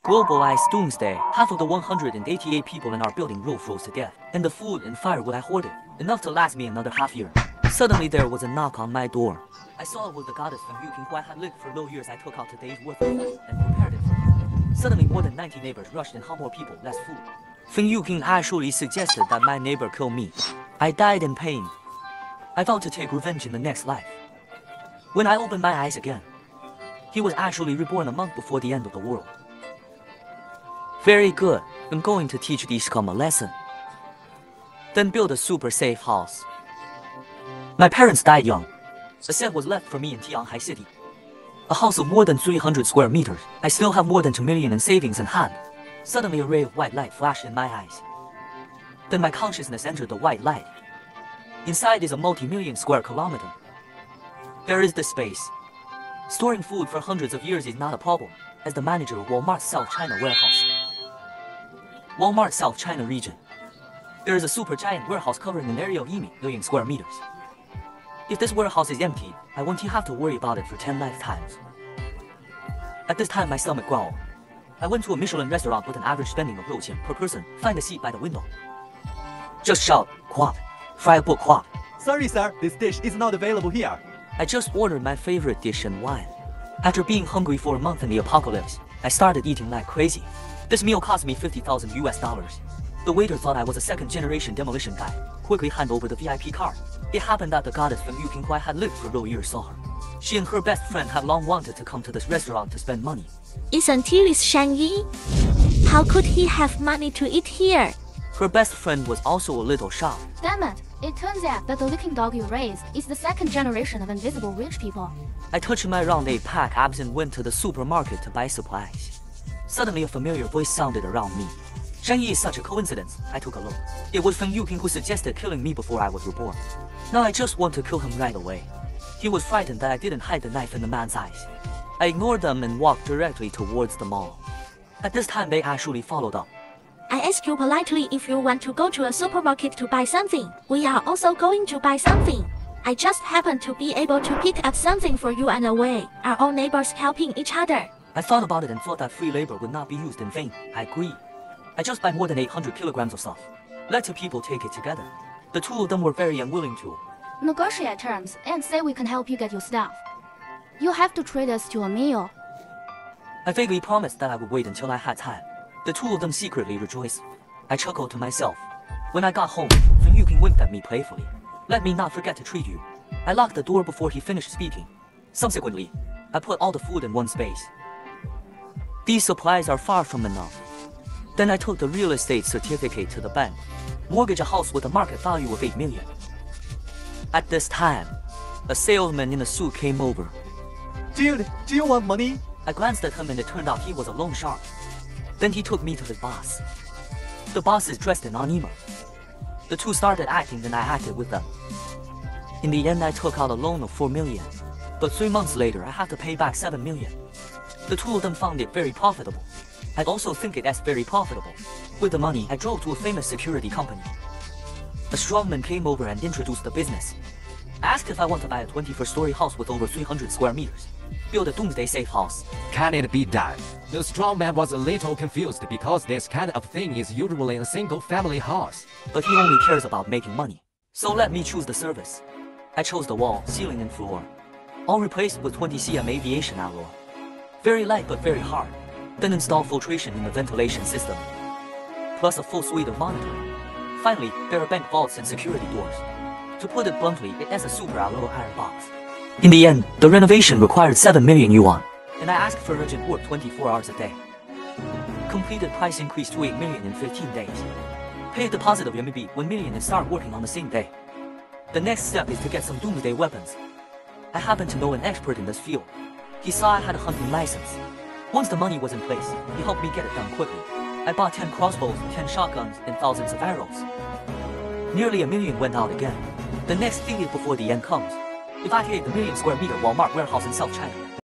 Globalized doomsday. Half of the 188 people in our building row froze to death, and the food and firewood I hoarded, enough to last me another half year. Suddenly there was a knock on my door. I saw it was the goddess from Yuking who I had lived for low years. I took out a day's worth of food and prepared it for her. Suddenly more than 90 neighbors rushed and how more people, less food. Feng Yuking actually suggested that my neighbor kill me. I died in pain. I vowed to take revenge in the next life. When I opened my eyes again, he was actually reborn a month before the end of the world. Very good. I'm going to teach these scum a lesson. Then build a super safe house. My parents died young. A set was left for me in Tianhai City. A house of more than 300 square meters. I still have more than 2 million in savings in hand. Suddenly a ray of white light flashed in my eyes. Then my consciousness entered the white light. Inside is a multi-million square kilometer. There is the space. Storing food for hundreds of years is not a problem, as the manager of Walmart's South China warehouse. Walmart South China region. There is a super giant warehouse covering an area of million square meters. If this warehouse is empty, I won't have to worry about it for 10 lifetimes. At this time my stomach growled. I went to a Michelin restaurant with an average spending of 6,000 per person. Find a seat by the window. Just shout, "Quap." Fry a book, quap. Sorry sir, this dish is not available here. I just ordered my favorite dish and wine. After being hungry for a month in the apocalypse, I started eating like crazy. This meal cost me $50,000 US. The waiter thought I was a second-generation demolition guy. Quickly hand over the VIP card. It happened that the goddess from Yuking who I had lived for low years saw her. She and her best friend had long wanted to come to this restaurant to spend money. Isn't he this Shang-Yi? How could he have money to eat here? Her best friend was also a little shocked. Damn it! It turns out that the licking dog you raised is the second generation of invisible rich people. I touched my round 8-pack abs and went to the supermarket to buy supplies. Suddenly a familiar voice sounded around me. Shang-Yi is such a coincidence. I took a look. It was Feng Yuking who suggested killing me before I was reborn. Now I just want to kill him right away. He was frightened that I didn't hide the knife in the man's eyes. I ignored them and walked directly towards the mall. At this time they actually followed up. I asked you politely if you want to go to a supermarket to buy something. We are also going to buy something. I just happened to be able to pick up something for you and away. Are all neighbors helping each other? I thought about it and thought that free labor would not be used in vain. I agreed. I just buy more than 800 kilograms of stuff. Let two people take it together. The two of them were very unwilling to. Negotiate terms and say we can help you get your stuff. You have to treat us to a meal. I vaguely promised that I would wait until I had time. The two of them secretly rejoiced. I chuckled to myself. When I got home, Feng Yuking winked at me playfully. Let me not forget to treat you. I locked the door before he finished speaking. Subsequently, I put all the food in one space. These supplies are far from enough. Then I took the real estate certificate to the bank. Mortgage a house with a market value of 8 million. At this time, a salesman in a suit came over. Dude, do you want money? I glanced at him and it turned out he was a loan shark. Then he took me to his boss. The boss is dressed in anima. The two started acting and I acted with them. In the end I took out a loan of 4 million. But 3 months later I had to pay back 7 million. The two of them found it very profitable. I also think it as very profitable. With the money I drove to a famous security company. A strongman came over and introduced the business. I asked if I want to buy a 21st-story house with over 300 square meters. Build a doomsday safe house. Can it be done? The strong man was a little confused because this kind of thing is usually a single-family house. But he only cares about making money. So let me choose the service. I chose the wall, ceiling and floor. All replaced with 20 cm aviation alloy. Very light but very hard. Then install filtration in the ventilation system. Plus a full suite of monitoring. Finally, there are bank vaults and security doors. To put it bluntly, it has a super alloy iron box. In the end, the renovation required 7 million yuan. And I asked for urgent work 24 hours a day. Completed price increased to 8 million in 15 days. Pay a deposit of RMB 1 million and start working on the same day. The next step is to get some doomsday weapons. I happen to know an expert in this field. He saw I had a hunting license. Once the money was in place, he helped me get it done quickly. I bought 10 crossbows, 10 shotguns, and thousands of arrows. Nearly 1 million went out again. The next thing is before the end comes. Evacuate the million square meter Walmart warehouse in South China.